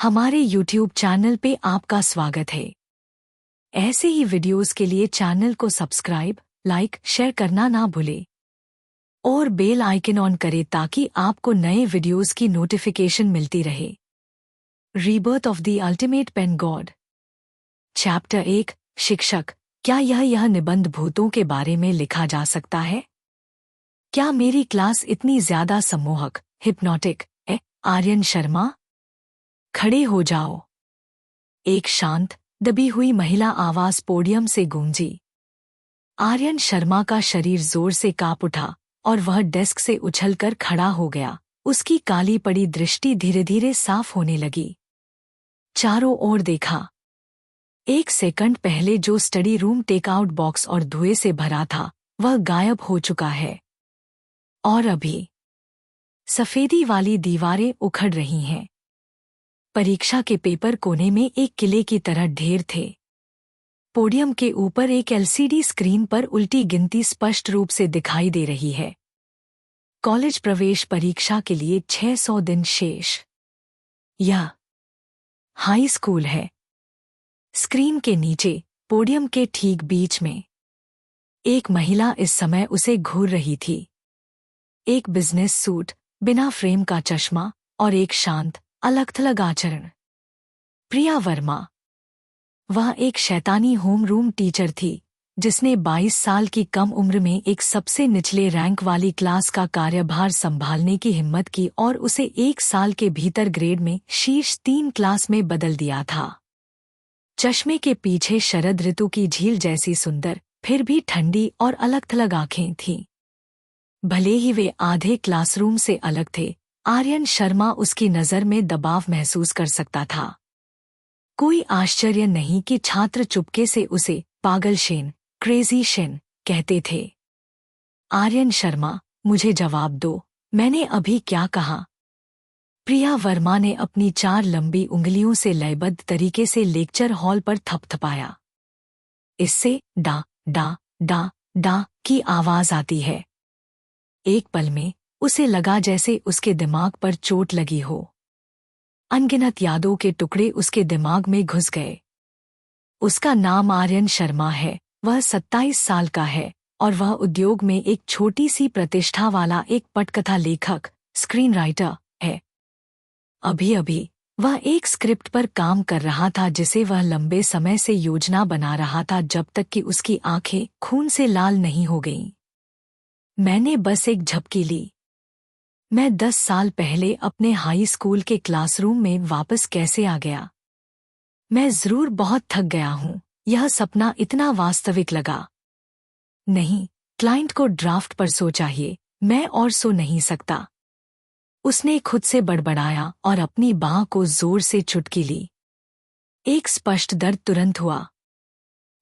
हमारे YouTube channel पे आपका स्वागत है। ऐसे ही वीडियोस के लिए चैनल को सब्सक्राइब, लाइक, शेयर करना ना भूलें और बेल आइकन ऑन करें ताकि आपको नए वीडियोस की नोटिफिकेशन मिलती रहे। Rebirth of the ultimate pen god. Chapter 1, शिक्षक। क्या यह निबंध भूतों के बारे में लिखा जा सकता है? क्या मेरी क्लास इतनी ज्यादा सम्मोहक, हिप्नोटिक है? आर्यन शर्मा, खड़े हो जाओ। एक शांत, दबी हुई महिला आवाज पोडियम से गूंजी। आर्यन शर्मा का शरीर जोर से कांप उठा और वह डेस्क से उछलकर खड़ा हो गया। उसकी काली पड़ी दृष्टि धीरे धीरे साफ होने लगी। चारों ओर देखा। एक सेकंड पहले जो स्टडी रूम टेकआउट बॉक्स और धुएं से भरा था, वह गायब हो चुका है। और अभी सफेदी वाली दीवारें उखड़ रही हैं। परीक्षा के पेपर कोने में एक किले की तरह ढेर थे। पोडियम के ऊपर एक एलसीडी स्क्रीन पर उल्टी गिनती स्पष्ट रूप से दिखाई दे रही है। कॉलेज प्रवेश परीक्षा के लिए 600 दिन शेष। यह हाई स्कूल है। स्क्रीन के नीचे, पोडियम के ठीक बीच में, एक महिला इस समय उसे घूर रही थी। एक बिजनेस सूट, बिना फ्रेम का चश्मा और एक शांत, अलग-थलग आचरण। प्रिया वर्मा। वह एक शैतानी होमरूम टीचर थी जिसने 22 साल की कम उम्र में एक सबसे निचले रैंक वाली क्लास का कार्यभार संभालने की हिम्मत की और उसे 1 साल के भीतर ग्रेड में शीर्ष 3 क्लास में बदल दिया था। चश्मे के पीछे शरद ऋतु की झील जैसी सुंदर, फिर भी ठंडी और अलग-थलग आंखें थीं। भले ही वे आधे क्लासरूम से अलग थे, आर्यन शर्मा उसकी नज़र में दबाव महसूस कर सकता था। कोई आश्चर्य नहीं कि छात्र चुपके से उसे पागल शेन, क्रेजी शेन कहते थे। आर्यन शर्मा, मुझे जवाब दो, मैंने अभी क्या कहा? प्रिया वर्मा ने अपनी 4 लंबी उंगलियों से लयबद्ध तरीके से लेक्चर हॉल पर थपथपाया। इससे डा डा डा डा की आवाज आती है। एक पल में उसे लगा जैसे उसके दिमाग पर चोट लगी हो। अनगिनत यादों के टुकड़े उसके दिमाग में घुस गए। उसका नाम आर्यन शर्मा है, वह 27 साल का है और वह उद्योग में एक छोटी सी प्रतिष्ठा वाला एक पटकथा लेखक, स्क्रीन राइटर है। अभी अभी वह एक स्क्रिप्ट पर काम कर रहा था जिसे वह लंबे समय से योजना बना रहा था जब तक कि उसकी आंखें खून से लाल नहीं हो गईं। मैंने बस एक झपकी ली। मैं 10 साल पहले अपने हाई स्कूल के क्लासरूम में वापस कैसे आ गया? मैं जरूर बहुत थक गया हूँ। यह सपना इतना वास्तविक लगा। नहीं, क्लाइंट को ड्राफ्ट पर सो चाहिए, मैं और सो नहीं सकता। उसने खुद से बड़बड़ाया और अपनी बांह को जोर से चुटकी ली। एक स्पष्ट दर्द तुरंत हुआ।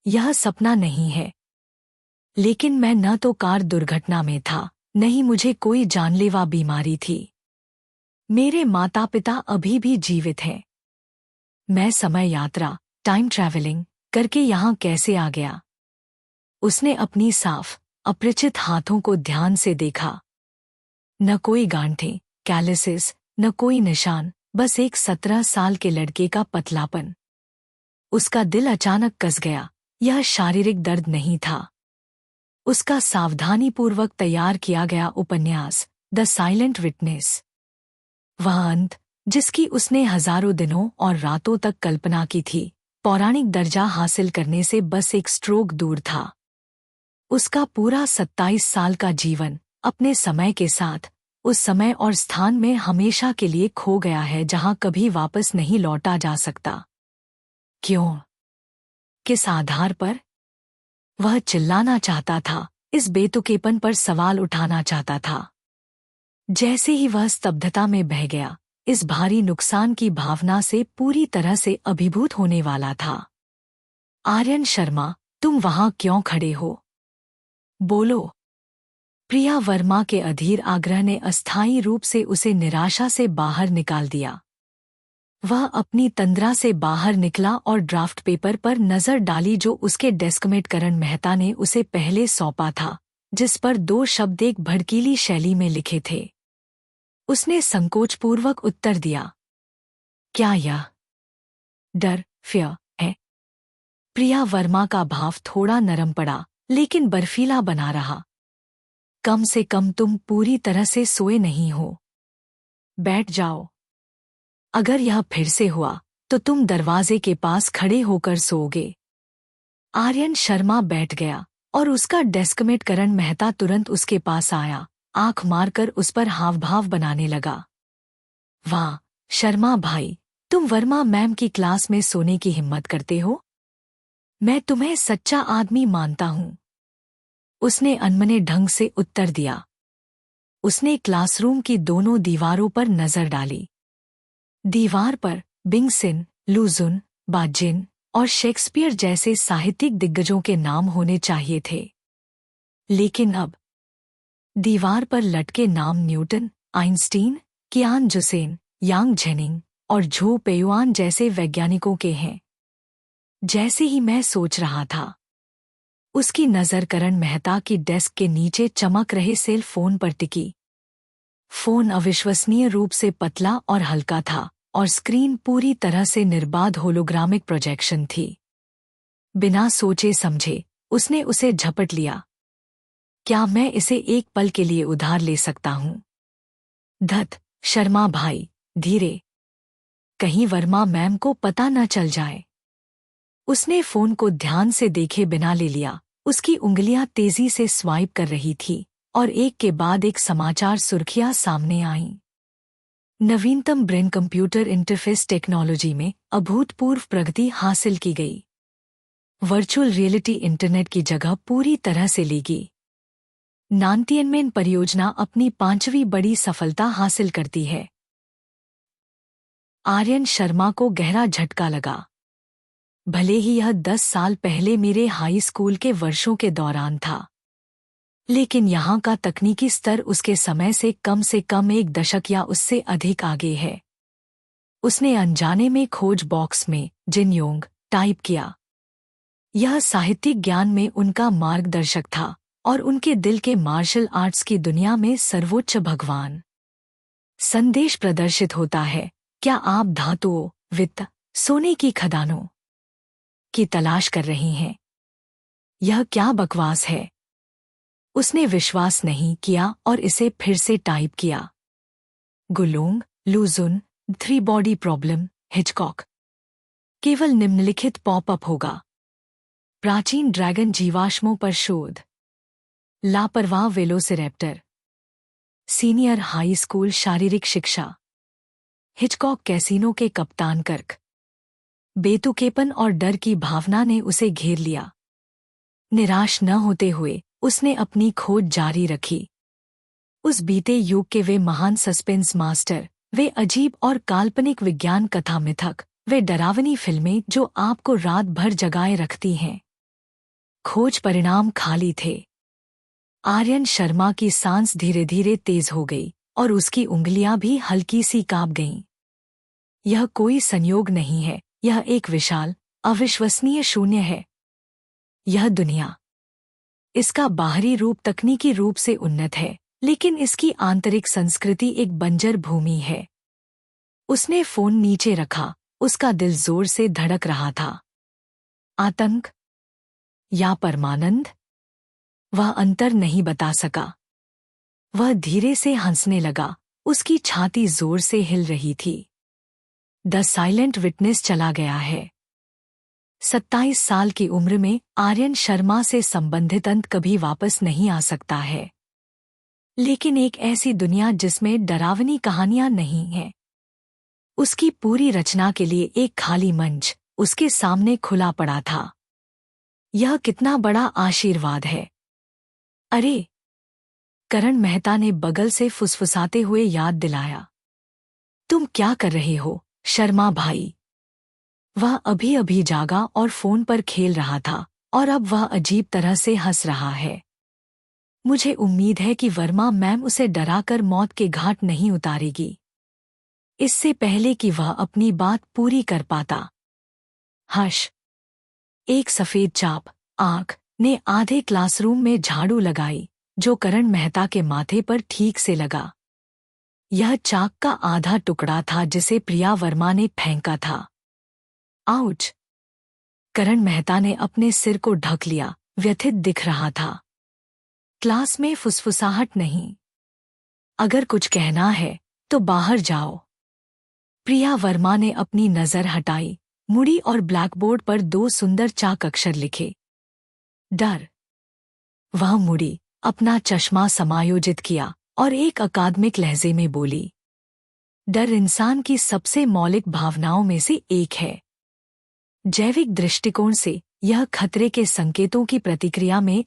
यह सपना नहीं है। लेकिन मैं न तो कार दुर्घटना में था, नहीं मुझे कोई जानलेवा बीमारी थी। मेरे माता पिता अभी भी जीवित हैं। मैं समय यात्रा, टाइम ट्रैवलिंग करके यहाँ कैसे आ गया? उसने अपनी साफ, अपरिचित हाथों को ध्यान से देखा। न कोई गांठें, कैलिसेस, न कोई निशान, बस एक 17 साल के लड़के का पतलापन। उसका दिल अचानक कस गया। यह शारीरिक दर्द नहीं था। उसका सावधानीपूर्वक तैयार किया गया उपन्यास, द साइलेंट विटनेस। वह अंत, जिसकी उसने हजारों दिनों और रातों तक कल्पना की थी, पौराणिक दर्जा हासिल करने से बस एक स्ट्रोक दूर था। उसका पूरा 27 साल का जीवन अपने समय के साथ, उस समय और स्थान में हमेशा के लिए खो गया है जहां कभी वापस नहीं लौटा जा सकता। क्यों? किस आधार पर? वह चिल्लाना चाहता था, इस बेतुकेपन पर सवाल उठाना चाहता था। जैसे ही वह स्तब्धता में बह गया, इस भारी नुकसान की भावना से पूरी तरह से अभिभूत होने वाला था। आर्यन शर्मा, तुम वहां क्यों खड़े हो? बोलो। प्रिया वर्मा के अधीर आग्रह ने अस्थायी रूप से उसे निराशा से बाहर निकाल दिया। वह अपनी तंद्रा से बाहर निकला और ड्राफ्ट पेपर पर नजर डाली जो उसके डेस्कमेट करण मेहता ने उसे पहले सौंपा था, जिस पर 2 शब्द एक भड़कीली शैली में लिखे थे। उसने संकोचपूर्वक उत्तर दिया, क्या यह डर फियर है? प्रिया वर्मा का भाव थोड़ा नरम पड़ा, लेकिन बर्फीला बना रहा। कम से कम तुम पूरी तरह से सोए नहीं हो। बैठ जाओ। अगर यह फिर से हुआ तो तुम दरवाजे के पास खड़े होकर सोओगे। आर्यन शर्मा बैठ गया और उसका डेस्कमेट करण मेहता तुरंत उसके पास आया, आंख मारकर उस पर हाव भाव बनाने लगा। वाह शर्मा भाई, तुम वर्मा मैम की क्लास में सोने की हिम्मत करते हो? मैं तुम्हें सच्चा आदमी मानता हूं। उसने अनमने ढंग से उत्तर दिया। उसने क्लासरूम की दोनों दीवारों पर नजर डाली। दीवार पर बिंगसिन, लूजुन, बाजिन और शेक्सपियर जैसे साहित्यिक दिग्गजों के नाम होने चाहिए थे। लेकिन अब दीवार पर लटके नाम न्यूटन, आइंस्टीन, कियान जुसेन, यांग जेनिंग और झो पेयुआन जैसे वैज्ञानिकों के हैं। जैसे ही मैं सोच रहा था, उसकी नजर करण मेहता की डेस्क के नीचे चमक रहे सेल फोन पर टिकी। फोन अविश्वसनीय रूप से पतला और हल्का था और स्क्रीन पूरी तरह से निर्बाध होलोग्रामिक प्रोजेक्शन थी। बिना सोचे समझे उसने उसे झपट लिया। क्या मैं इसे एक पल के लिए उधार ले सकता हूं? धत शर्मा भाई, धीरे, कहीं वर्मा मैम को पता न चल जाए। उसने फोन को ध्यान से देखे बिना ले लिया। उसकी उंगलियां तेजी से स्वाइप कर रही थी और एक के बाद एक समाचार सुर्खियां सामने आईं। नवीनतम ब्रेन कंप्यूटर इंटरफेस टेक्नोलॉजी में अभूतपूर्व प्रगति हासिल की गई। वर्चुअल रियलिटी इंटरनेट की जगह पूरी तरह से लेगी। नानतियनमेन परियोजना अपनी 5वीं बड़ी सफलता हासिल करती है। आर्यन शर्मा को गहरा झटका लगा। भले ही यह 10 साल पहले मेरे हाई स्कूल के वर्षों के दौरान था, लेकिन यहाँ का तकनीकी स्तर उसके समय से कम एक दशक या उससे अधिक आगे है। उसने अनजाने में खोज बॉक्स में जिन योंग टाइप किया। यह साहित्यिक ज्ञान में उनका मार्गदर्शक था और उनके दिल के मार्शल आर्ट्स की दुनिया में सर्वोच्च भगवान। संदेश प्रदर्शित होता है, क्या आप धातुओं, वित्त, सोने की खदानों की तलाश कर रही हैं? यह क्या बकवास है? उसने विश्वास नहीं किया और इसे फिर से टाइप किया। गुलोंग, लूजुन, 3 बॉडी प्रॉब्लम, हिचकॉक। केवल निम्नलिखित पॉपअप होगा। प्राचीन ड्रैगन जीवाश्मों पर शोध। लापरवाह वेलोसिरैप्टर। सीनियर हाई स्कूल शारीरिक शिक्षा। हिचकॉक कैसीनो के कप्तान कर्क। बेतुकेपन और डर की भावना ने उसे घेर लिया। निराश न होते हुए उसने अपनी खोज जारी रखी। उस बीते युग के वे महान सस्पेंस मास्टर, वे अजीब और काल्पनिक विज्ञान कथा मिथक, वे डरावनी फिल्में जो आपको रात भर जगाए रखती हैं। खोज परिणाम खाली थे। आर्यन शर्मा की सांस धीरे धीरे तेज हो गई और उसकी उंगलियां भी हल्की सी कांप गईं। यह कोई संयोग नहीं है, यह एक विशाल, अविश्वसनीय शून्य है। यह दुनिया, इसका बाहरी रूप तकनीकी रूप से उन्नत है, लेकिन इसकी आंतरिक संस्कृति एक बंजर भूमि है। उसने फोन नीचे रखा, उसका दिल जोर से धड़क रहा था। आतंक या परमानंद? वह अंतर नहीं बता सका। वह धीरे से हंसने लगा, उसकी छाती जोर से हिल रही थी। द साइलेंट विटनेस चला गया है। 27 साल की उम्र में आर्यन शर्मा से संबंधित अंत कभी वापस नहीं आ सकता है। लेकिन एक ऐसी दुनिया जिसमें डरावनी कहानियां नहीं हैं। उसकी पूरी रचना के लिए एक खाली मंच उसके सामने खुला पड़ा था। यह कितना बड़ा आशीर्वाद है। अरे, करण मेहता ने बगल से फुसफुसाते हुए याद दिलाया। तुम क्या कर रहे हो शर्मा भाई? वह अभी अभी जागा और फोन पर खेल रहा था और अब वह अजीब तरह से हंस रहा है। मुझे उम्मीद है कि वर्मा मैम उसे डराकर मौत के घाट नहीं उतारेगी, इससे पहले कि वह अपनी बात पूरी कर पाता। हश। एक सफेद चाप आंख ने आधे क्लासरूम में झाड़ू लगाई, जो करण मेहता के माथे पर ठीक से लगा। यह चाक का आधा टुकड़ा था जिसे प्रिया वर्मा ने फेंका था। आउच! करण मेहता ने अपने सिर को ढक लिया, व्यथित दिख रहा था। क्लास में फुसफुसाहट नहीं। अगर कुछ कहना है तो बाहर जाओ। प्रिया वर्मा ने अपनी नजर हटाई, मुड़ी और ब्लैकबोर्ड पर 2 सुंदर चाक अक्षर लिखे। डर। वह मुड़ी, अपना चश्मा समायोजित किया और एक अकादमिक लहजे में बोली, डर इंसान की सबसे मौलिक भावनाओं में से एक है। जैविक दृष्टिकोण से यह खतरे के संकेतों की प्रतिक्रिया में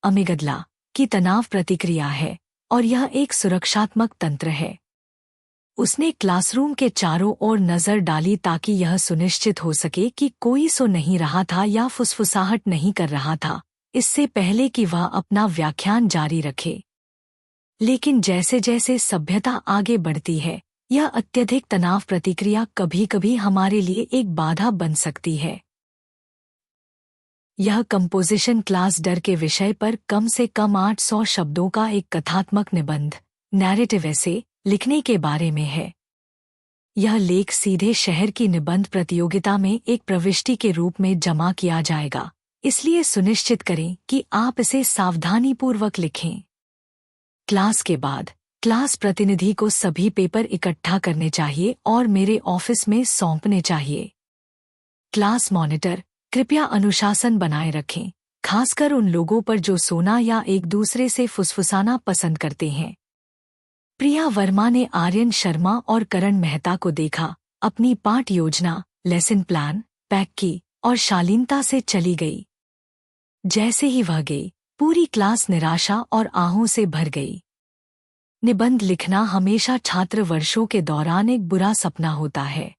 अमिगडला की तनाव प्रतिक्रिया है और यह एक सुरक्षात्मक तंत्र है। उसने क्लासरूम के चारों ओर नजर डाली ताकि यह सुनिश्चित हो सके कि कोई सो नहीं रहा था या फुसफुसाहट नहीं कर रहा था, इससे पहले कि वह अपना व्याख्यान जारी रखे। लेकिन जैसे जैसे सभ्यता आगे बढ़ती है, यह अत्यधिक तनाव प्रतिक्रिया कभी कभी हमारे लिए एक बाधा बन सकती है। यह कंपोजिशन क्लास डर के विषय पर कम से कम 800 शब्दों का एक कथात्मक निबंध, नैरेटिव एसे, लिखने के बारे में है। यह लेख सीधे शहर की निबंध प्रतियोगिता में एक प्रविष्टि के रूप में जमा किया जाएगा, इसलिए सुनिश्चित करें कि आप इसे सावधानीपूर्वक लिखें। क्लास के बाद क्लास प्रतिनिधि को सभी पेपर इकट्ठा करने चाहिए और मेरे ऑफिस में सौंपने चाहिए। क्लास मॉनिटर, कृपया अनुशासन बनाए रखें, खासकर उन लोगों पर जो सोना या एक दूसरे से फुसफुसाना पसंद करते हैं। प्रिया वर्मा ने आर्यन शर्मा और करण मेहता को देखा, अपनी पाठ योजना, लेसन प्लान पैक की और शालीनता से चली गई। जैसे ही वह गई, पूरी क्लास निराशा और आहों से भर गई। निबंध लिखना हमेशा छात्र वर्षों के दौरान एक बुरा सपना होता है।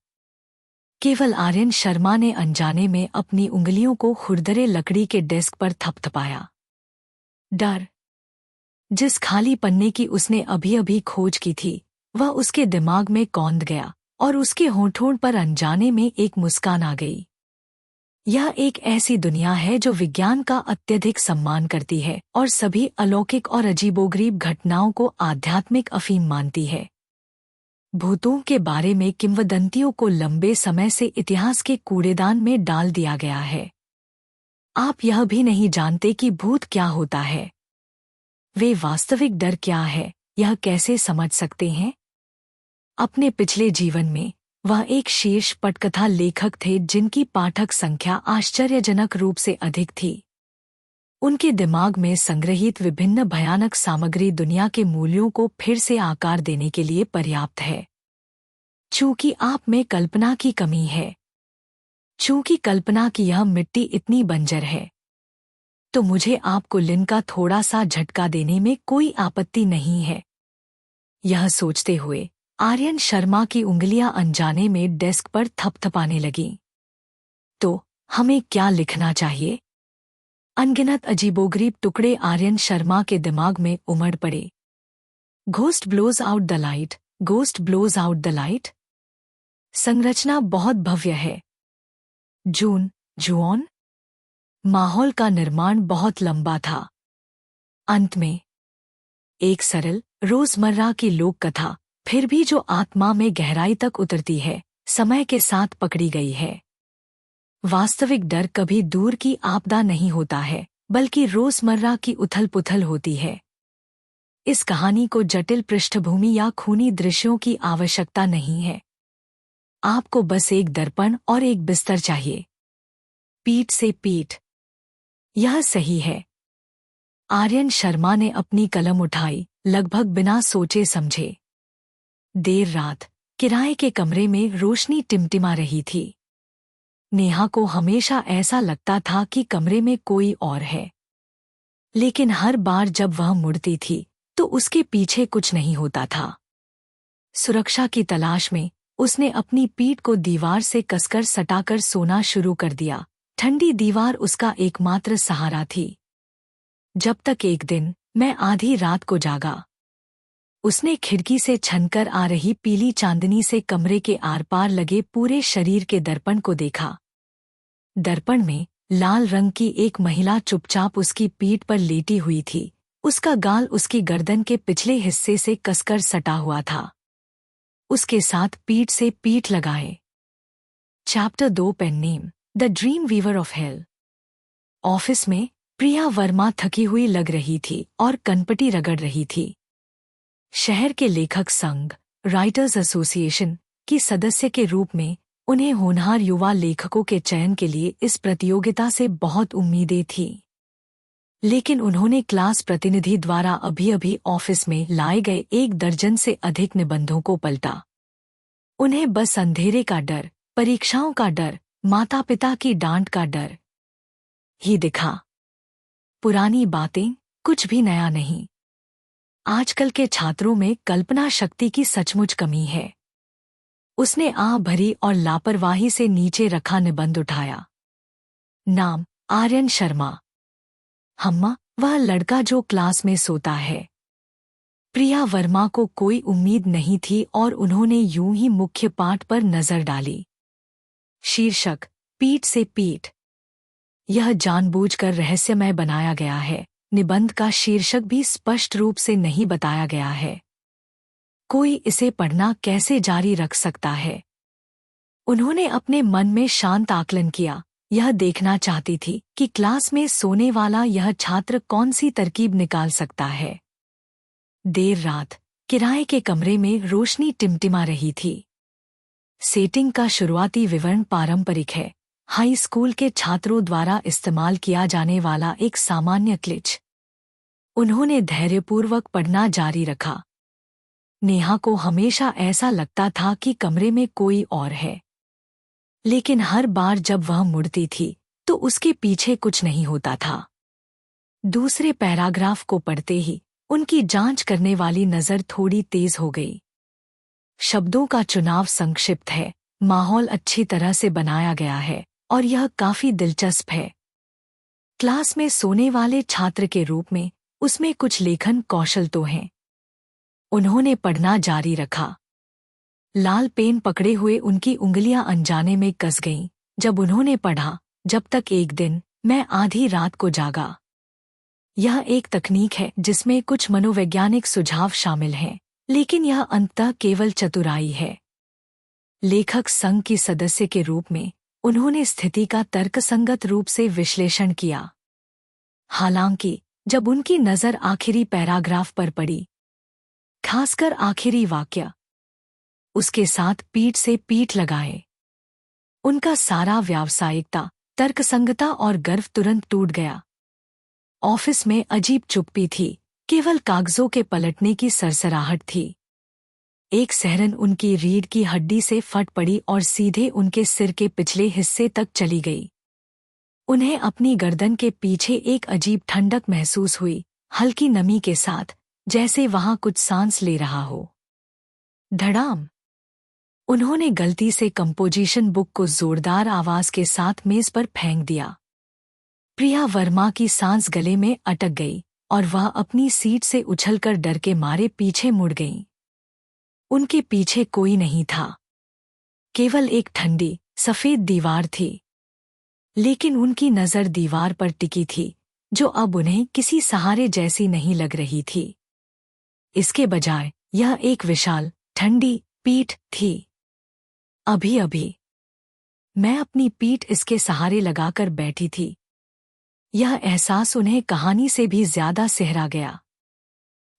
केवल आर्यन शर्मा ने अनजाने में अपनी उंगलियों को खुरदरे लकड़ी के डेस्क पर थपथपाया। डर। जिस खाली पन्ने की उसने अभी अभी खोज की थी, वह उसके दिमाग में कौंध गया और उसके होंठों पर अनजाने में एक मुस्कान आ गई। यह एक ऐसी दुनिया है जो विज्ञान का अत्यधिक सम्मान करती है और सभी अलौकिक और अजीबोगरीब घटनाओं को आध्यात्मिक अफीम मानती है। भूतों के बारे में किंवदंतियों को लंबे समय से इतिहास के कूड़ेदान में डाल दिया गया है। आप यह भी नहीं जानते कि भूत क्या होता है। वे वास्तविक डर क्या है, यह कैसे समझ सकते हैं? अपने पिछले जीवन में वह एक शीर्ष पटकथा लेखक थे जिनकी पाठक संख्या आश्चर्यजनक रूप से अधिक थी। उनके दिमाग में संग्रहित विभिन्न भयानक सामग्री दुनिया के मूल्यों को फिर से आकार देने के लिए पर्याप्त है। चूंकि आप में कल्पना की कमी है, चूंकि कल्पना की यह मिट्टी इतनी बंजर है, तो मुझे आपको लिन का थोड़ा सा झटका देने में कोई आपत्ति नहीं है। यह सोचते हुए आर्यन शर्मा की उंगलियां अनजाने में डेस्क पर थपथपाने लगीं। तो हमें क्या लिखना चाहिए? अनगिनत अजीबोगरीब टुकड़े आर्यन शर्मा के दिमाग में उमड़ पड़े। Ghost blows out the light, ghost blows out the light. संरचना बहुत भव्य है। जुऑन। माहौल का निर्माण बहुत लंबा था। अंत में एक सरल रोजमर्रा की लोक कथा, फिर भी जो आत्मा में गहराई तक उतरती है, समय के साथ पकड़ी गई है। वास्तविक डर कभी दूर की आपदा नहीं होता है, बल्कि रोजमर्रा की उथल पुथल होती है। इस कहानी को जटिल पृष्ठभूमि या खूनी दृश्यों की आवश्यकता नहीं है। आपको बस एक दर्पण और एक बिस्तर चाहिए। पीठ से पीठ। यह सही है। आर्यन शर्मा ने अपनी कलम उठाई, लगभग बिना सोचे समझे। देर रात किराए के कमरे में रोशनी टिमटिमा रही थी। नेहा को हमेशा ऐसा लगता था कि कमरे में कोई और है, लेकिन हर बार जब वह मुड़ती थी तो उसके पीछे कुछ नहीं होता था। सुरक्षा की तलाश में उसने अपनी पीठ को दीवार से कसकर सटाकर सोना शुरू कर दिया। ठंडी दीवार उसका एकमात्र सहारा थी। जब तक एक दिन मैं आधी रात को जागा। उसने खिड़की से छनकर आ रही पीली चांदनी से कमरे के आर पार लगे पूरे शरीर के दर्पण को देखा। दर्पण में लाल रंग की एक महिला चुपचाप उसकी पीठ पर लेटी हुई थी, उसका गाल उसकी गर्दन के पिछले हिस्से से कसकर सटा हुआ था, उसके साथ पीठ से पीठ लगाए। Chapter 2 pen name the dream weaver of hell. Office में प्रिया वर्मा थकी हुई लग रही थी और कनपटी रगड़ रही थी। शहर के लेखक संघ, राइटर्स एसोसिएशन की सदस्य के रूप में उन्हें होनहार युवा लेखकों के चयन के लिए इस प्रतियोगिता से बहुत उम्मीदें थीं। लेकिन उन्होंने क्लास प्रतिनिधि द्वारा अभी-अभी ऑफिस में लाए गए 1 दर्जन से अधिक निबंधों को पलटा। उन्हें बस अंधेरे का डर, परीक्षाओं का डर, माता-पिता की डांट का डर ही दिखा। पुरानी बातें, कुछ भी नया नहीं। आजकल के छात्रों में कल्पना शक्ति की सचमुच कमी है। उसने आह भरी और लापरवाही से नीचे रखा निबंध उठाया। नाम आर्यन शर्मा। हम्मा, वह लड़का जो क्लास में सोता है। प्रिया वर्मा को कोई उम्मीद नहीं थी और उन्होंने यूं ही मुख्य पाठ पर नजर डाली। शीर्षक पीठ से पीठ। यह जानबूझकर रहस्यमय बनाया गया है। निबंध का शीर्षक भी स्पष्ट रूप से नहीं बताया गया है। कोई इसे पढ़ना कैसे जारी रख सकता है? उन्होंने अपने मन में शांत आकलन किया। यह देखना चाहती थी कि क्लास में सोने वाला यह छात्र कौन सी तरकीब निकाल सकता है। देर रात किराए के कमरे में रोशनी टिमटिमा रही थी। सेटिंग का शुरुआती विवरण पारंपरिक है, हाई स्कूल के छात्रों द्वारा इस्तेमाल किया जाने वाला एक सामान्य क्लिच। उन्होंने धैर्यपूर्वक पढ़ना जारी रखा। नेहा को हमेशा ऐसा लगता था कि कमरे में कोई और है, लेकिन हर बार जब वह मुड़ती थी तो उसके पीछे कुछ नहीं होता था। दूसरे पैराग्राफ को पढ़ते ही उनकी जांच करने वाली नज़र थोड़ी तेज हो गई। शब्दों का चुनाव संक्षिप्त है, माहौल अच्छी तरह से बनाया गया है और यह काफी दिलचस्प है। क्लास में सोने वाले छात्र के रूप में उसमें कुछ लेखन कौशल तो हैं। उन्होंने पढ़ना जारी रखा। लाल पेन पकड़े हुए उनकी उंगलियां अनजाने में कस गईं जब उन्होंने पढ़ा, जब तक एक दिन मैं आधी रात को जागा। यह एक तकनीक है जिसमें कुछ मनोवैज्ञानिक सुझाव शामिल हैं, लेकिन यह अंततः केवल चतुराई है। लेखक संघ की सदस्य के रूप में उन्होंने स्थिति का तर्कसंगत रूप से विश्लेषण किया। हालांकि जब उनकी नज़र आखिरी पैराग्राफ पर पड़ी, खासकर आखिरी वाक्य, उसके साथ पीठ से पीठ लगाए, उनका सारा व्यावसायिकता, तर्कसंगता और गर्व तुरंत टूट गया। ऑफिस में अजीब चुप्पी थी, केवल कागजों के पलटने की सरसराहट थी। एक सहरन उनकी रीढ़ की हड्डी से फट पड़ी और सीधे उनके सिर के पिछले हिस्से तक चली गई। उन्हें अपनी गर्दन के पीछे एक अजीब ठंडक महसूस हुई, हल्की नमी के साथ, जैसे वहां कुछ सांस ले रहा हो। धड़ाम! उन्होंने गलती से कंपोजिशन बुक को जोरदार आवाज के साथ मेज पर फेंक दिया। प्रिया वर्मा की सांस गले में अटक गई और वह अपनी सीट से उछलकर डर के मारे पीछे मुड़ गईं। उनके पीछे कोई नहीं था, केवल एक ठंडी, सफेद दीवार थी। लेकिन उनकी नज़र दीवार पर टिकी थी, जो अब उन्हें किसी सहारे जैसी नहीं लग रही थी। इसके बजाय यह एक विशाल, ठंडी पीठ थी। अभी-अभी मैं अपनी पीठ इसके सहारे लगाकर बैठी थी। यह एहसास उन्हें कहानी से भी ज्यादा सेहरा गया।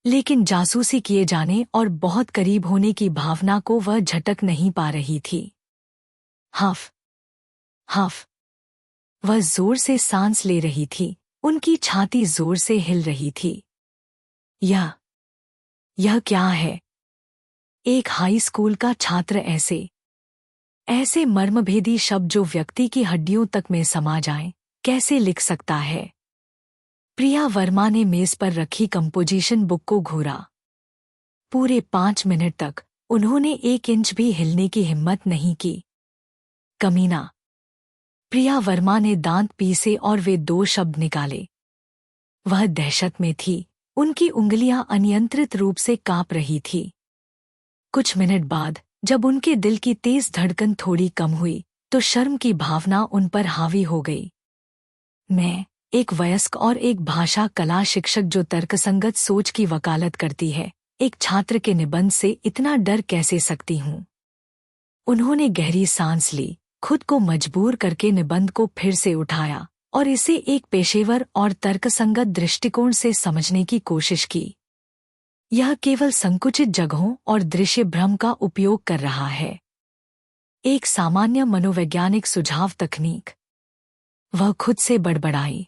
लेकिन जासूसी किए जाने और बहुत करीब होने की भावना को वह झटक नहीं पा रही थी। हफ हफ, वह जोर से सांस ले रही थी, उनकी छाती जोर से हिल रही थी। यह क्या है? एक हाई स्कूल का छात्र ऐसे मर्मभेदी शब्द जो व्यक्ति की हड्डियों तक में समा जाएं, कैसे लिख सकता है? प्रिया वर्मा ने मेज पर रखी कंपोजिशन बुक को घूरा। पूरे 5 मिनट तक उन्होंने 1 इंच भी हिलने की हिम्मत नहीं की। कमीना! प्रिया वर्मा ने दांत पीसे और वे 2 शब्द निकाले। वह दहशत में थी, उनकी उंगलियां अनियंत्रित रूप से कांप रही थी। कुछ मिनट बाद जब उनके दिल की तेज धड़कन थोड़ी कम हुई, तो शर्म की भावना उन पर हावी हो गई। मैं एक वयस्क और एक भाषा कला शिक्षक जो तर्कसंगत सोच की वकालत करती है, एक छात्र के निबंध से इतना डर कैसे सकती हूँ। उन्होंने गहरी सांस ली, खुद को मजबूर करके निबंध को फिर से उठाया और इसे एक पेशेवर और तर्कसंगत दृष्टिकोण से समझने की कोशिश की। यह केवल संकुचित जगहों और दृश्य भ्रम का उपयोग कर रहा है। एक सामान्य मनोवैज्ञानिक सुझाव तकनीक। वह खुद से बड़बड़ाई,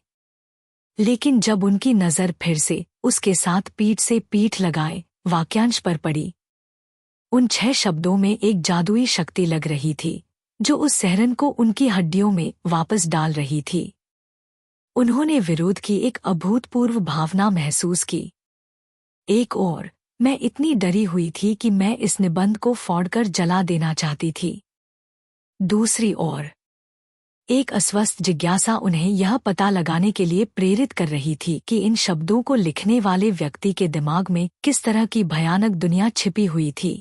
लेकिन जब उनकी नजर फिर से उसके साथ पीठ से पीठ लगाए वाक्यांश पर पड़ी, उन 6 शब्दों में एक जादुई शक्ति लग रही थी जो उस सहरन को उनकी हड्डियों में वापस डाल रही थी। उन्होंने विरोध की एक अभूतपूर्व भावना महसूस की। एक ओर मैं इतनी डरी हुई थी कि मैं इस निबंध को फाड़कर जला देना चाहती थी। दूसरी ओर एक अस्वस्थ जिज्ञासा उन्हें यह पता लगाने के लिए प्रेरित कर रही थी कि इन शब्दों को लिखने वाले व्यक्ति के दिमाग में किस तरह की भयानक दुनिया छिपी हुई थी।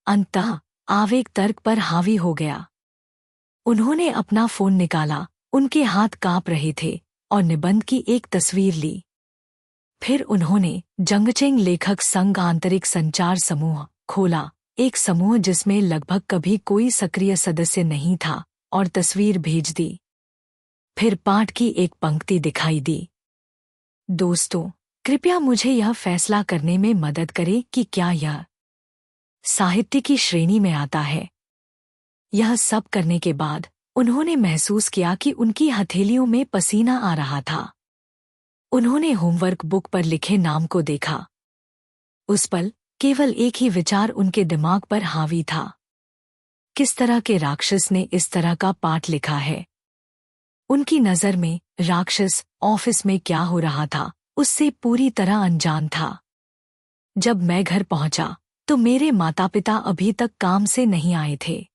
अंततः आवेग तर्क पर हावी हो गया। उन्होंने अपना फोन निकाला, उनके हाथ कांप रहे थे, और निबंध की एक तस्वीर ली। फिर उन्होंने जंगचेंग लेखक संघ आंतरिक संचार समूह खोला, एक समूह जिसमें लगभग कभी कोई सक्रिय सदस्य नहीं था, और तस्वीर भेज दी। फिर पाठ की एक पंक्ति दिखाई दी। दोस्तों, कृपया मुझे यह फैसला करने में मदद करें कि क्या यह साहित्य की श्रेणी में आता है। यह सब करने के बाद उन्होंने महसूस किया कि उनकी हथेलियों में पसीना आ रहा था। उन्होंने होमवर्क बुक पर लिखे नाम को देखा। उस पल केवल एक ही विचार उनके दिमाग पर हावी था। किस तरह के राक्षस ने इस तरह का पाठ लिखा है? उनकी नज़र में राक्षस ऑफिस में क्या हो रहा था उससे पूरी तरह अनजान था। जब मैं घर पहुंचा तो मेरे माता पिता अभी तक काम से नहीं आए थे।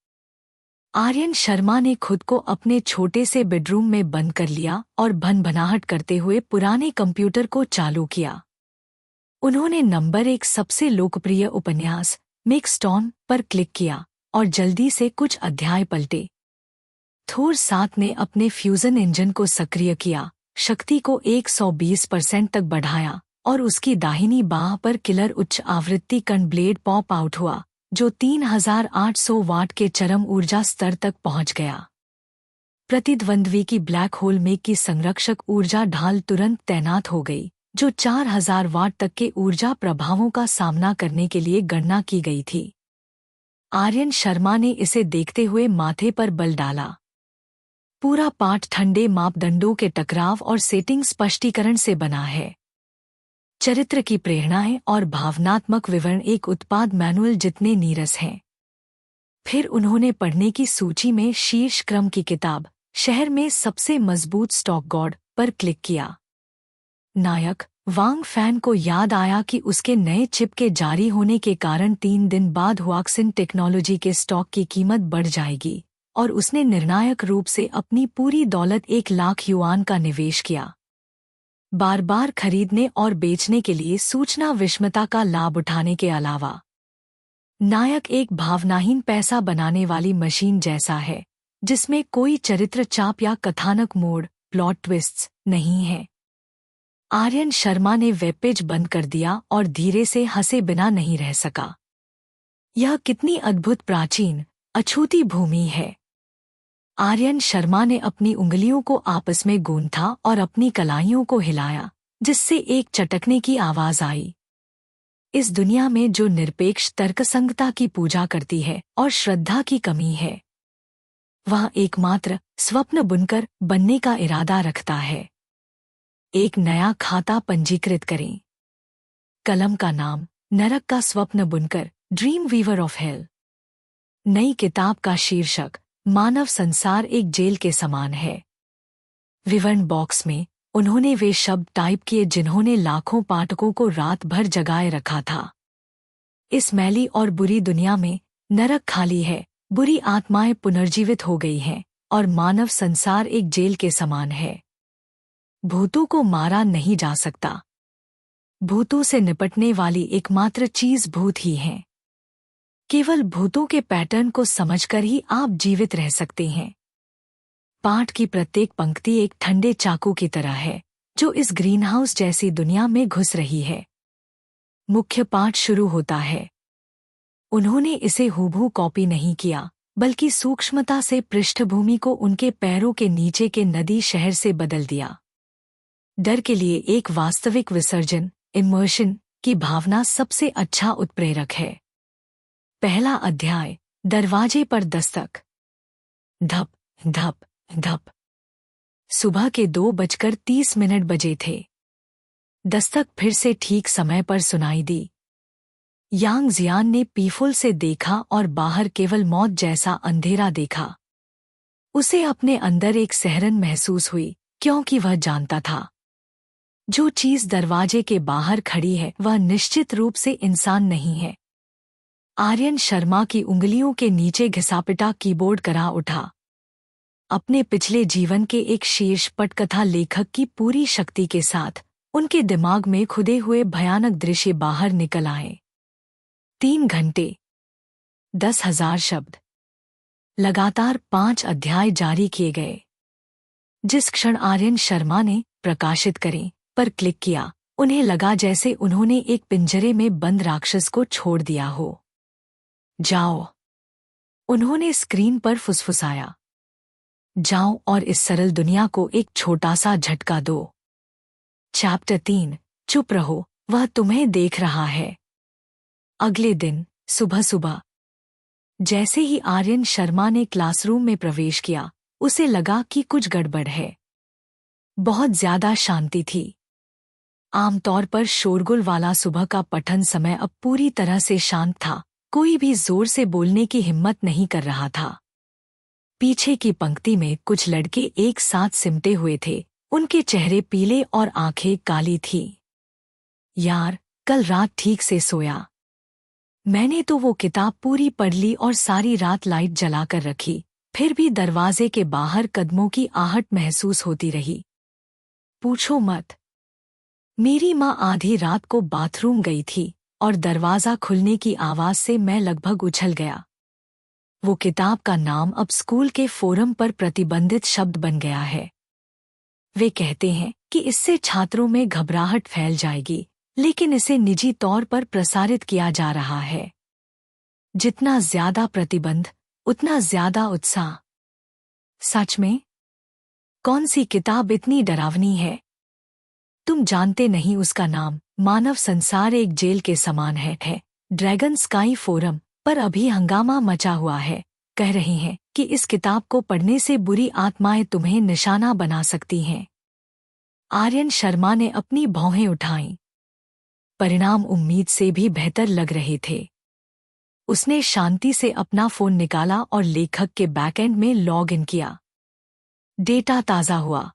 आर्यन शर्मा ने खुद को अपने छोटे से बेडरूम में बंद कर लिया और भनभनाहट करते हुए पुराने कंप्यूटर को चालू किया। उन्होंने नंबर 1 सबसे लोकप्रिय उपन्यास मिक्सटॉन पर क्लिक किया और जल्दी से कुछ अध्याय पलटे। थोर 7 ने अपने फ्यूजन इंजन को सक्रिय किया, शक्ति को 120% तक बढ़ाया और उसकी दाहिनी बाह पर किलर उच्च आवृत्ति कण ब्लेड पॉप आउट हुआ जो 3800 वाट के चरम ऊर्जा स्तर तक पहुंच गया। प्रतिद्वंद्वी की ब्लैक होल में की संरक्षक ऊर्जा ढाल तुरंत तैनात हो गई जो 4000 वाट तक के ऊर्जा प्रभावों का सामना करने के लिए गणना की गई थी। आर्यन शर्मा ने इसे देखते हुए माथे पर बल डाला। पूरा पाठ ठंडे मापदंडों के टकराव और सेटिंग स्पष्टीकरण से बना है। चरित्र की प्रेरणाएं और भावनात्मक विवरण एक उत्पाद मैनुअल जितने नीरस हैं। फिर उन्होंने पढ़ने की सूची में शीर्ष क्रम की किताब शहर में सबसे मजबूत स्टॉक गॉड पर क्लिक किया। नायक वांग फैन को याद आया कि उसके नए चिप के जारी होने के कारण 3 दिन बाद हुआक्सिन टेक्नोलॉजी के स्टॉक की कीमत बढ़ जाएगी और उसने निर्णायक रूप से अपनी पूरी दौलत 1 लाख युआन का निवेश किया। बार बार खरीदने और बेचने के लिए सूचना विषमता का लाभ उठाने के अलावा नायक एक भावनाहीन पैसा बनाने वाली मशीन जैसा है जिसमें कोई चरित्र चाप या कथानक मोड़ प्लॉट ट्विस्ट्स नहीं है। आर्यन शर्मा ने वेबपेज बंद कर दिया और धीरे से हंसे बिना नहीं रह सका। यह कितनी अद्भुत प्राचीन अछूती भूमि है। आर्यन शर्मा ने अपनी उंगलियों को आपस में गूंथा और अपनी कलाइयों को हिलाया जिससे एक चटकने की आवाज आई। इस दुनिया में जो निरपेक्ष तर्कसंगता की पूजा करती है और श्रद्धा की कमी है, वह एकमात्र स्वप्न बुनकर बनने का इरादा रखता है। एक नया खाता पंजीकृत करें। कलम का नाम नरक का स्वप्न बुनकर, ड्रीम वीवर ऑफ हेल। नई किताब का शीर्षक मानव संसार एक जेल के समान है। विवरण बॉक्स में उन्होंने वे शब्द टाइप किए जिन्होंने लाखों पाठकों को रात भर जगाए रखा था। इस मैली और बुरी दुनिया में नरक खाली है, बुरी आत्माएं पुनर्जीवित हो गई हैं और मानव संसार एक जेल के समान है। भूतों को मारा नहीं जा सकता। भूतों से निपटने वाली एकमात्र चीज भूत ही हैं। केवल भूतों के पैटर्न को समझकर ही आप जीवित रह सकते हैं। पाठ की प्रत्येक पंक्ति एक ठंडे चाकू की तरह है जो इस ग्रीनहाउस जैसी दुनिया में घुस रही है। मुख्य पाठ शुरू होता है। उन्होंने इसे हूबहू कॉपी नहीं किया, बल्कि सूक्ष्मता से पृष्ठभूमि को उनके पैरों के नीचे के नदी शहर से बदल दिया। डर के लिए एक वास्तविक विसर्जन, इमर्शन की भावना सबसे अच्छा उत्प्रेरक है। पहला अध्याय, दरवाजे पर दस्तक। धप धप धप। सुबह के 2:30 बजे थे। दस्तक फिर से ठीक समय पर सुनाई दी। यांग जियान ने पीफुल से देखा और बाहर केवल मौत जैसा अंधेरा देखा। उसे अपने अंदर एक सहरन महसूस हुई, क्योंकि वह जानता था जो चीज दरवाजे के बाहर खड़ी है वह निश्चित रूप से इंसान नहीं है। आर्यन शर्मा की उंगलियों के नीचे घिसापिटा कीबोर्ड करा उठा। अपने पिछले जीवन के एक शीर्ष पटकथा लेखक की पूरी शक्ति के साथ उनके दिमाग में खुदे हुए भयानक दृश्य बाहर निकल आए। 3 घंटे, 10,000 शब्द, लगातार 5 अध्याय जारी किए गए। जिस क्षण आर्यन शर्मा ने प्रकाशित करें पर क्लिक किया, उन्हें लगा जैसे उन्होंने एक पिंजरे में बंद राक्षस को छोड़ दिया हो। जाओ, उन्होंने स्क्रीन पर फुसफुसाया। जाओ और इस सरल दुनिया को एक छोटा सा झटका दो। चैप्टर 3, चुप रहो, वह तुम्हें देख रहा है। अगले दिन सुबह सुबह जैसे ही आर्यन शर्मा ने क्लासरूम में प्रवेश किया, उसे लगा कि कुछ गड़बड़ है। बहुत ज्यादा शांति थी। आमतौर पर शोरगुल वाला सुबह का पठन समय अब पूरी तरह से शांत था। कोई भी जोर से बोलने की हिम्मत नहीं कर रहा था। पीछे की पंक्ति में कुछ लड़के एक साथ सिमटे हुए थे। उनके चेहरे पीले और आंखें काली थीं। यार, कल रात ठीक से सोया? मैंने तो वो किताब पूरी पढ़ ली और सारी रात लाइट जलाकर रखी, फिर भी दरवाजे के बाहर कदमों की आहट महसूस होती रही। पूछो मत। मेरी माँ आधी रात को बाथरूम गई थी और दरवाजा खुलने की आवाज से मैं लगभग उछल गया। वो किताब का नाम अब स्कूल के फोरम पर प्रतिबंधित शब्द बन गया है। वे कहते हैं कि इससे छात्रों में घबराहट फैल जाएगी, लेकिन इसे निजी तौर पर प्रसारित किया जा रहा है। जितना ज्यादा प्रतिबंध, उतना ज्यादा उत्साह। सच में? कौन सी किताब इतनी डरावनी है? तुम जानते नहीं उसका नाम मानव संसार एक जेल के समान है। ड्रैगन स्काई फोरम पर अभी हंगामा मचा हुआ है। कह रहे हैं कि इस किताब को पढ़ने से बुरी आत्माएं तुम्हें निशाना बना सकती हैं। आर्यन शर्मा ने अपनी भौहें उठाईं। परिणाम उम्मीद से भी बेहतर लग रहे थे। उसने शांति से अपना फोन निकाला और लेखक के बैकएंड में लॉग इन किया। डेटा ताज़ा हुआ।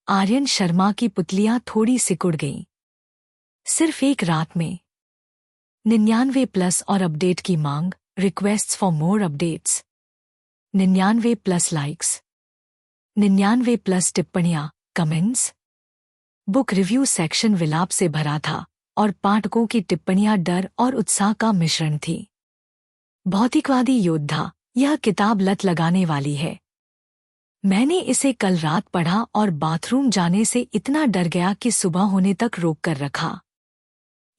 आर्यन शर्मा की पुतलियां थोड़ी सिकुड़ गईं। सिर्फ एक रात में 99+ और अपडेट की मांग, requests for more updates, 99+ likes, 99+ टिप्पणियां, कमेंट्स। बुक रिव्यू सेक्शन विलाप से भरा था और पाठकों की टिप्पणियां डर और उत्साह का मिश्रण थी। भौतिकवादी योद्धा, यह किताब लत लगाने वाली है। मैंने इसे कल रात पढ़ा और बाथरूम जाने से इतना डर गया कि सुबह होने तक रोक कर रखा।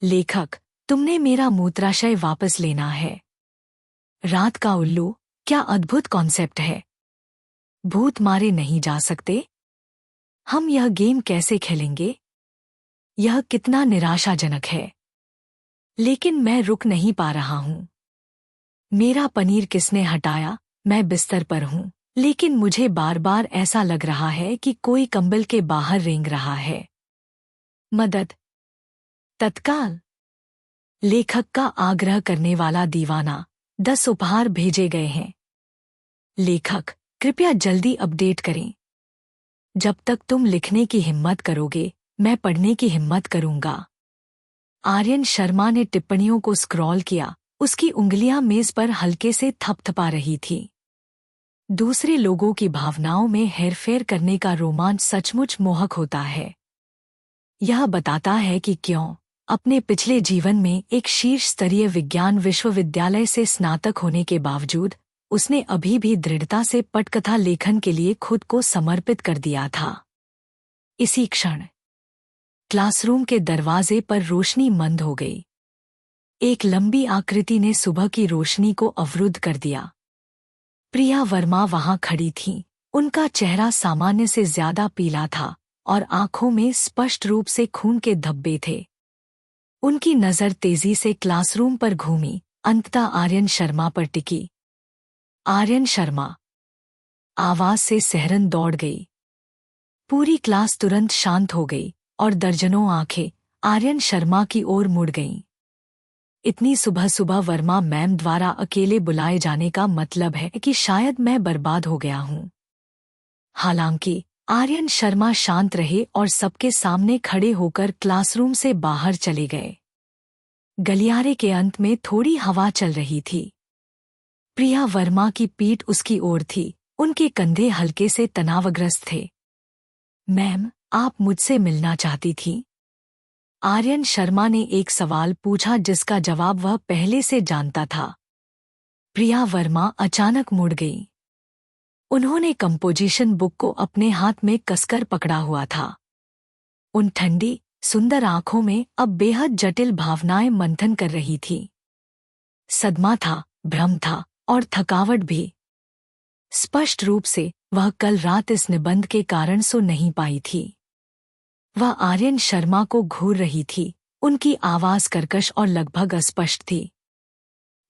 लेखक, तुमने मेरा मूत्राशय वापस लेना है। रात का उल्लू, क्या अद्भुत कॉन्सेप्ट है। भूत मारे नहीं जा सकते? हम यह गेम कैसे खेलेंगे? यह कितना निराशाजनक है। लेकिन मैं रुक नहीं पा रहा हूं। मेरा पनीर किसने हटाया? मैं बिस्तर पर हूं, लेकिन मुझे बार बार ऐसा लग रहा है कि कोई कंबल के बाहर रेंग रहा है। मदद, तत्काल। लेखक का आग्रह करने वाला दीवाना, 10 उपहार भेजे गए हैं। लेखक, कृपया जल्दी अपडेट करें। जब तक तुम लिखने की हिम्मत करोगे, मैं पढ़ने की हिम्मत करूंगा। आर्यन शर्मा ने टिप्पणियों को स्क्रॉल किया। उसकी उंगलियां मेज पर हल्के से थपथपा रही थीं। दूसरे लोगों की भावनाओं में हेरफेर करने का रोमांच सचमुच मोहक होता है। यह बताता है कि क्यों अपने पिछले जीवन में एक शीर्ष स्तरीय विज्ञान विश्वविद्यालय से स्नातक होने के बावजूद उसने अभी भी दृढ़ता से पटकथा लेखन के लिए खुद को समर्पित कर दिया था। इसी क्षण क्लासरूम के दरवाजे पर रोशनी मंद हो गई। एक लंबी आकृति ने सुबह की रोशनी को अवरुद्ध कर दिया। प्रिया वर्मा वहां खड़ी थीं। उनका चेहरा सामान्य से ज्यादा पीला था और आंखों में स्पष्ट रूप से खून के धब्बे थे। उनकी नजर तेजी से क्लासरूम पर घूमी, अंततः आर्यन शर्मा पर टिकी। आर्यन शर्मा! आवाज से सिहरन दौड़ गई। पूरी क्लास तुरंत शांत हो गई और दर्जनों आंखें आर्यन शर्मा की ओर मुड़ गईं। इतनी सुबह सुबह वर्मा मैम द्वारा अकेले बुलाए जाने का मतलब है कि शायद मैं बर्बाद हो गया हूं। हालांकि आर्यन शर्मा शांत रहे और सबके सामने खड़े होकर क्लासरूम से बाहर चले गए। गलियारे के अंत में थोड़ी हवा चल रही थी। प्रिया वर्मा की पीठ उसकी ओर थी, उनके कंधे हल्के से तनावग्रस्त थे। मैम, आप मुझसे मिलना चाहती थीं? आर्यन शर्मा ने एक सवाल पूछा जिसका जवाब वह पहले से जानता था। प्रिया वर्मा अचानक मुड़ गई। उन्होंने कंपोजिशन बुक को अपने हाथ में कसकर पकड़ा हुआ था। उन ठंडी, सुंदर आंखों में अब बेहद जटिल भावनाएं मंथन कर रही थीं। सदमा था, भ्रम था और थकावट भी। स्पष्ट रूप से वह कल रात इस निबंध के कारण सो नहीं पाई थी। वह आर्यन शर्मा को घूर रही थी, उनकी आवाज कर्कश और लगभग अस्पष्ट थी।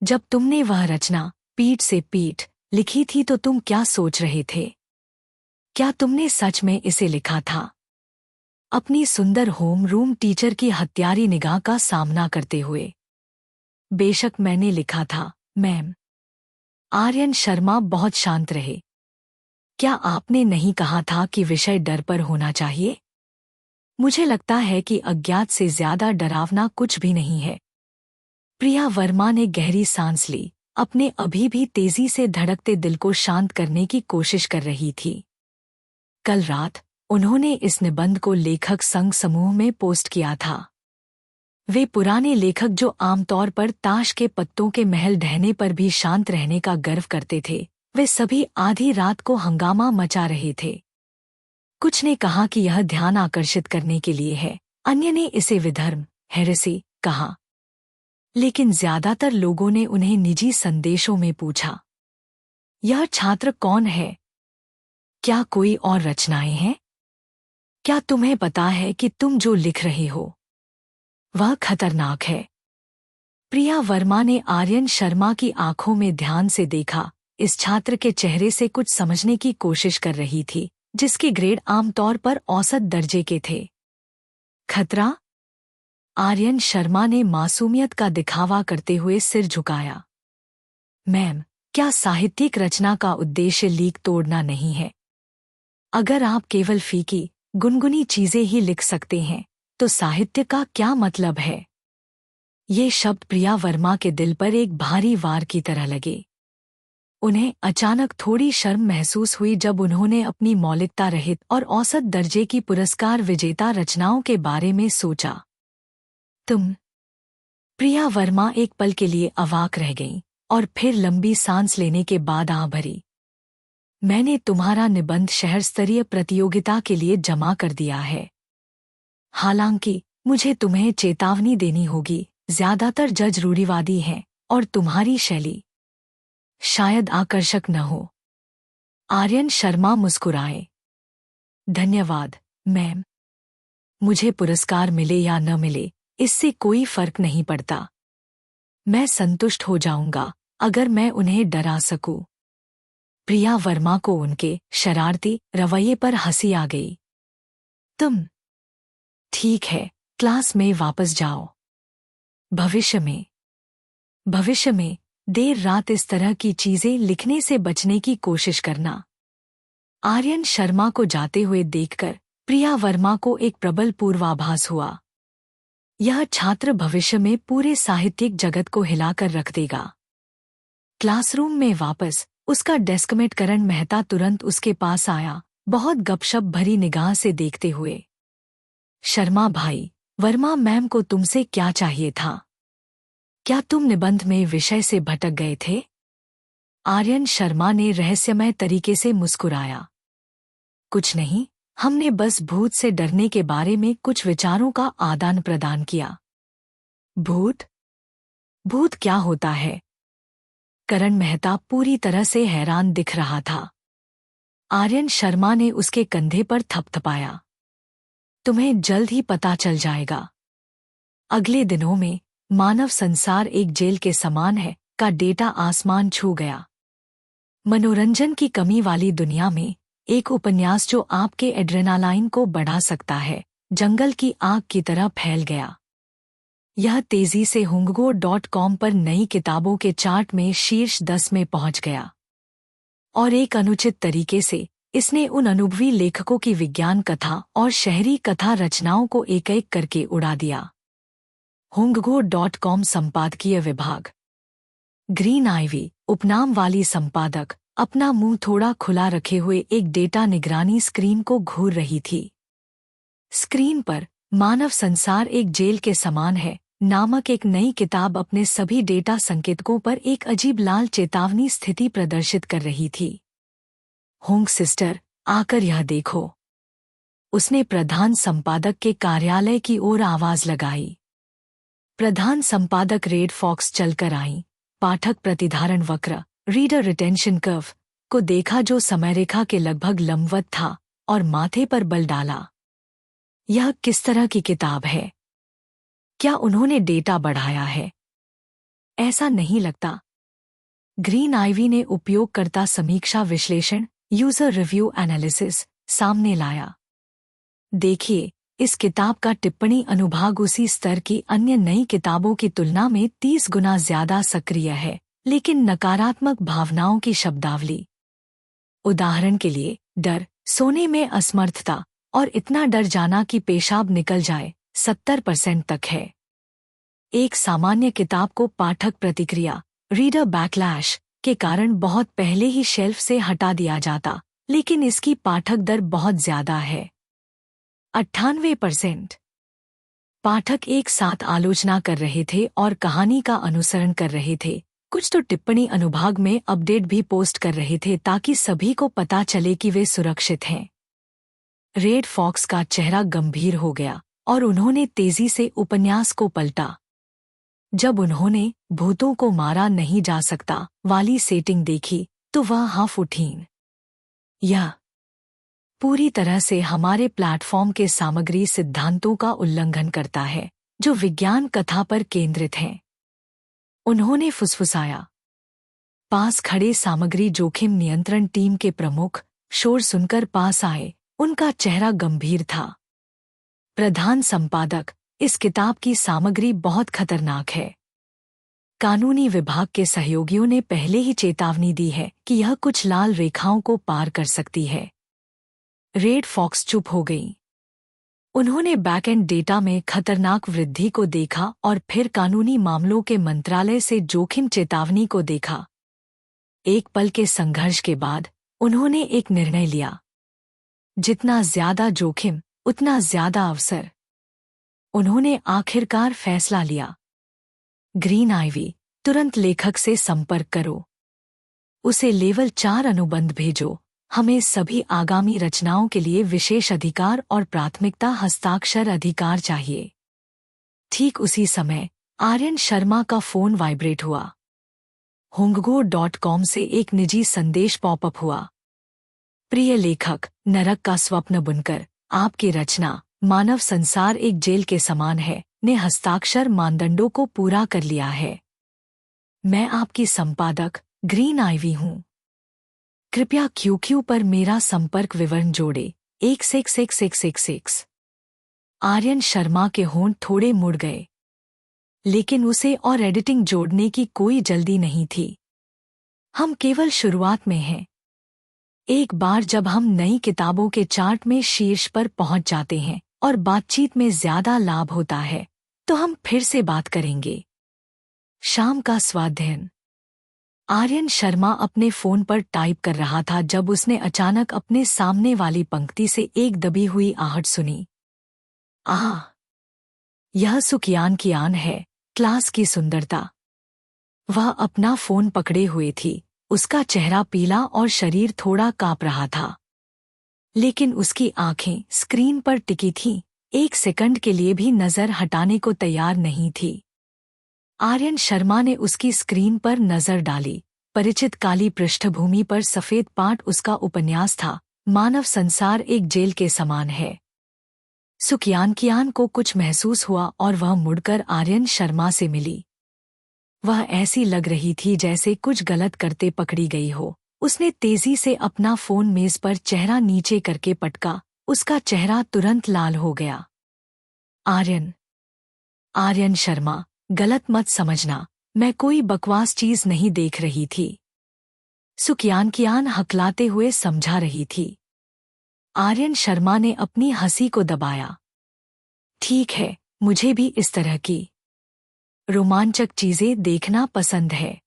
जब तुमने वह रचना पीठ से पीठ लिखी थी तो तुम क्या सोच रहे थे? क्या तुमने सच में इसे लिखा था? अपनी सुंदर होम रूम टीचर की हत्यारी निगाह का सामना करते हुए। बेशक मैंने लिखा था, मैम। आर्यन शर्मा बहुत शांत रहे। क्या आपने नहीं कहा था कि विषय डर पर होना चाहिए? मुझे लगता है कि अज्ञात से ज्यादा डरावना कुछ भी नहीं है। प्रिया वर्मा ने गहरी सांस ली, अपने अभी भी तेजी से धड़कते दिल को शांत करने की कोशिश कर रही थी। कल रात उन्होंने इस निबंध को लेखक संघ समूह में पोस्ट किया था। वे पुराने लेखक जो आमतौर पर ताश के पत्तों के महल ढहने पर भी शांत रहने का गर्व करते थे, वे सभी आधी रात को हंगामा मचा रहे थे। कुछ ने कहा कि यह ध्यान आकर्षित करने के लिए है, अन्य ने इसे विधर्म, हेरेसी कहा। लेकिन ज्यादातर लोगों ने उन्हें निजी संदेशों में पूछा, यह छात्र कौन है? क्या कोई और रचनाएं हैं? क्या तुम्हें पता है कि तुम जो लिख रहे हो वह खतरनाक है? प्रिया वर्मा ने आर्यन शर्मा की आंखों में ध्यान से देखा। इस छात्र के चेहरे से कुछ समझने की कोशिश कर रही थी, जिसके ग्रेड आमतौर पर औसत दर्जे के थे। खतरा? आर्यन शर्मा ने मासूमियत का दिखावा करते हुए सिर झुकाया। मैम, क्या साहित्यिक रचना का उद्देश्य लीक तोड़ना नहीं है? अगर आप केवल फीकी, गुनगुनी चीजें ही लिख सकते हैं, तो साहित्य का क्या मतलब है? ये शब्द प्रिया वर्मा के दिल पर एक भारी वार की तरह लगे। उन्हें अचानक थोड़ी शर्म महसूस हुई जब उन्होंने अपनी मौलिकता रहित और औसत दर्जे की पुरस्कार विजेता रचनाओं के बारे में सोचा। तुम? प्रिया वर्मा एक पल के लिए अवाक रह गईं और फिर लंबी सांस लेने के बाद आह भरी। मैंने तुम्हारा निबंध शहर स्तरीय प्रतियोगिता के लिए जमा कर दिया है। हालांकि मुझे तुम्हें चेतावनी देनी होगी, ज्यादातर जज रूढ़िवादी हैं और तुम्हारी शैली शायद आकर्षक न हो। आर्यन शर्मा मुस्कुराए। धन्यवाद, मैम। मुझे पुरस्कार मिले या न मिले, इससे कोई फर्क नहीं पड़ता। मैं संतुष्ट हो जाऊंगा अगर मैं उन्हें डरा सकूं। प्रिया वर्मा को उनके शरारती रवैये पर हंसी आ गई। तुम? ठीक है, क्लास में वापस जाओ। भविष्य में देर रात इस तरह की चीजें लिखने से बचने की कोशिश करना। आर्यन शर्मा को जाते हुए देखकर प्रिया वर्मा को एक प्रबल पूर्वाभास हुआ। यह छात्र भविष्य में पूरे साहित्यिक जगत को हिलाकर रख देगा। क्लासरूम में वापस उसका डेस्कमेट करण मेहता तुरंत उसके पास आया, बहुत गपशप भरी निगाह से देखते हुए। शर्मा भाई, वर्मा मैम को तुमसे क्या चाहिए था? क्या तुम निबंध में विषय से भटक गए थे? आर्यन शर्मा ने रहस्यमय तरीके से मुस्कुराया। कुछ नहीं, हमने बस भूत से डरने के बारे में कुछ विचारों का आदान प्रदान किया। भूत? भूत क्या होता है? करण मेहता पूरी तरह से हैरान दिख रहा था। आर्यन शर्मा ने उसके कंधे पर थपथपाया। तुम्हें जल्द ही पता चल जाएगा। अगले दिनों में मानव संसार एक जेल के समान है का डेटा आसमान छू गया। मनोरंजन की कमी वाली दुनिया में एक उपन्यास जो आपके एड्रेनालाइन को बढ़ा सकता है, जंगल की आग की तरह फैल गया। यह तेजी से हुंगगो.com पर नई किताबों के चार्ट में शीर्ष 10 में पहुंच गया। और एक अनुचित तरीके से इसने उन अनुभवी लेखकों की विज्ञान कथा और शहरी कथा रचनाओं को एक-एक करके उड़ा दिया। हुंगगो.com संपादकीय विभाग। ग्रीन आइवी, उपनाम वाली संपादक, अपना मुंह थोड़ा खुला रखे हुए एक डेटा निगरानी स्क्रीन को घूर रही थी। स्क्रीन पर मानव संसार एक जेल के समान है नामक एक नई किताब अपने सभी डेटा संकेतकों पर एक अजीब लाल चेतावनी स्थिति प्रदर्शित कर रही थी। होंग सिस्टर, आकर यह देखो। उसने प्रधान संपादक के कार्यालय की ओर आवाज लगाई। प्रधान संपादक रेड फॉक्स चलकर आई। पाठक प्रतिधारण वक्र, रीडर रिटेंशन कर्व, को देखा जो समयरेखा के लगभग लंबवत था और माथे पर बल डाला। यह किस तरह की किताब है? क्या उन्होंने डेटा बढ़ाया है? ऐसा नहीं लगता। ग्रीन आइवी ने उपयोगकर्ता समीक्षा विश्लेषण, यूजर रिव्यू एनालिसिस, सामने लाया। देखिए, इस किताब का टिप्पणी अनुभाग उसी स्तर की अन्य नई किताबों की तुलना में 30 गुना ज्यादा सक्रिय है, लेकिन नकारात्मक भावनाओं की शब्दावली। उदाहरण के लिए, डर, सोने में असमर्थता और इतना डर जाना कि पेशाब निकल जाए 70% तक है। एक सामान्य किताब को पाठक प्रतिक्रिया, रीडर बैकलैश, के कारण बहुत पहले ही शेल्फ से हटा दिया जाता, लेकिन इसकी पाठक दर बहुत ज्यादा है। 98%। पाठक एक साथ आलोचना कर रहे थे और कहानी का अनुसरण कर रहे थे। कुछ तो टिप्पणी अनुभाग में अपडेट भी पोस्ट कर रहे थे ताकि सभी को पता चले कि वे सुरक्षित हैं। रेड फॉक्स का चेहरा गंभीर हो गया और उन्होंने तेजी से उपन्यास को पलटा। जब उन्होंने भूतों को मारा नहीं जा सकता वाली सेटिंग देखी तो वह हाफ उठीं। यह पूरी तरह से हमारे प्लेटफॉर्म के सामग्री सिद्धांतों का उल्लंघन करता है जो विज्ञान कथा पर केंद्रित हैं। उन्होंने फुसफुसाया। पास खड़े सामग्री जोखिम नियंत्रण टीम के प्रमुख शोर सुनकर पास आए। उनका चेहरा गंभीर था। प्रधान संपादक, इस किताब की सामग्री बहुत खतरनाक है। कानूनी विभाग के सहयोगियों ने पहले ही चेतावनी दी है कि यह कुछ लाल रेखाओं को पार कर सकती है। रेड फॉक्स चुप हो गई। उन्होंने बैकएंड डेटा में खतरनाक वृद्धि को देखा और फिर कानूनी मामलों के मंत्रालय से जोखिम चेतावनी को देखा। एक पल के संघर्ष के बाद उन्होंने एक निर्णय लिया। जितना ज्यादा जोखिम, उतना ज्यादा अवसर। उन्होंने आखिरकार फैसला लिया। ग्रीन आइवी, तुरंत लेखक से संपर्क करो। उसे लेवल 4 अनुबंध भेजो। हमें सभी आगामी रचनाओं के लिए विशेष अधिकार और प्राथमिकता हस्ताक्षर अधिकार चाहिए। ठीक उसी समय आर्यन शर्मा का फोन वाइब्रेट हुआ। हुंगगो.com से एक निजी संदेश पॉपअप हुआ। प्रिय लेखक, नरक का स्वप्न बुनकर, आपकी रचना मानव संसार एक जेल के समान है ने हस्ताक्षर मानदंडों को पूरा कर लिया है। मैं आपकी संपादक ग्रीन आइवी हूँ। कृपया QQ पर मेरा संपर्क विवरण जोड़े। 16666। आर्यन शर्मा के होंठ थोड़े मुड़ गए, लेकिन उसे और एडिटिंग जोड़ने की कोई जल्दी नहीं थी। हम केवल शुरुआत में हैं। एक बार जब हम नई किताबों के चार्ट में शीर्ष पर पहुंच जाते हैं और बातचीत में ज्यादा लाभ होता है, तो हम फिर से बात करेंगे। शाम का स्वाध्ययन। आर्यन शर्मा अपने फोन पर टाइप कर रहा था जब उसने अचानक अपने सामने वाली पंक्ति से एक दबी हुई आहट सुनी। आह! यह सुकियान की आन है, क्लास की सुंदरता। वह अपना फोन पकड़े हुए थी, उसका चेहरा पीला और शरीर थोड़ा कांप रहा था, लेकिन उसकी आंखें स्क्रीन पर टिकी थीं, एक सेकंड के लिए भी नजर हटाने को तैयार नहीं थी। आर्यन शर्मा ने उसकी स्क्रीन पर नजर डाली। परिचित काली पृष्ठभूमि पर सफेद पाठ उसका उपन्यास था, मानव संसार एक जेल के समान है। सुकियान को कुछ महसूस हुआ और वह मुड़कर आर्यन शर्मा से मिली। वह ऐसी लग रही थी जैसे कुछ गलत करते पकड़ी गई हो। उसने तेजी से अपना फोन मेज पर चेहरा नीचे करके पटका। उसका चेहरा तुरंत लाल हो गया। आर्यन शर्मा, गलत मत समझना, मैं कोई बकवास चीज नहीं देख रही थी। सुकियान हकलाते हुए समझा रही थी। आर्यन शर्मा ने अपनी हंसी को दबाया। ठीक है, मुझे भी इस तरह की रोमांचक चीजें देखना पसंद है।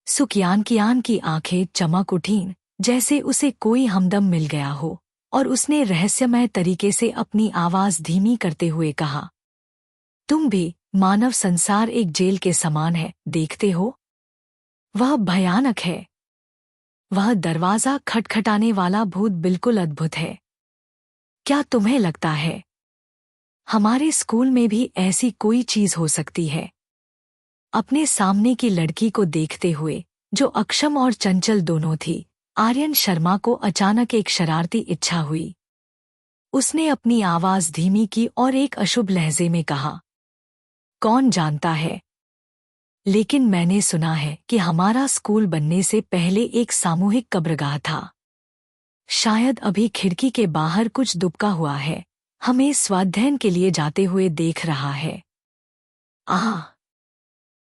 सुकियान की आंखें चमक उठीं, जैसे उसे कोई हमदम मिल गया हो, और उसने रहस्यमय तरीके से अपनी आवाज धीमी करते हुए कहा, तुम भी मानव संसार एक जेल के समान है, देखते हो? वह भयानक है। वह दरवाजा खटखटाने वाला भूत बिल्कुल अद्भुत है। क्या तुम्हें लगता है हमारे स्कूल में भी ऐसी कोई चीज हो सकती है? अपने सामने की लड़की को देखते हुए, जो अक्षम और चंचल दोनों थी, आर्यन शर्मा को अचानक एक शरारती इच्छा हुई। उसने अपनी आवाज धीमी की और एक अशुभ लहजे में कहा, कौन जानता है, लेकिन मैंने सुना है कि हमारा स्कूल बनने से पहले एक सामूहिक कब्रगाह था। शायद अभी खिड़की के बाहर कुछ दुबका हुआ है, हमें स्वाध्ययन के लिए जाते हुए देख रहा है।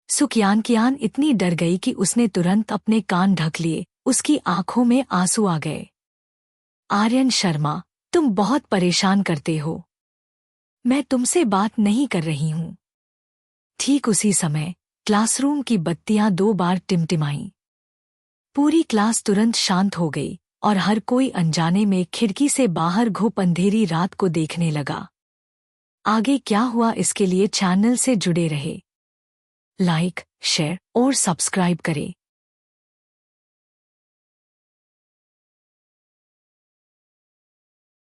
सुकियान इतनी डर गई कि उसने तुरंत अपने कान ढक लिए। उसकी आंखों में आंसू आ गए। आर्यन शर्मा, तुम बहुत परेशान करते हो। मैं तुमसे बात नहीं कर रही हूं। ठीक उसी समय क्लासरूम की बत्तियां 2 बार टिमटिमाईं। पूरी क्लास तुरंत शांत हो गई और हर कोई अनजाने में खिड़की से बाहर घुप अंधेरी रात को देखने लगा। आगे क्या हुआ इसके लिए चैनल से जुड़े रहे। लाइक, शेयर और सब्सक्राइब करें।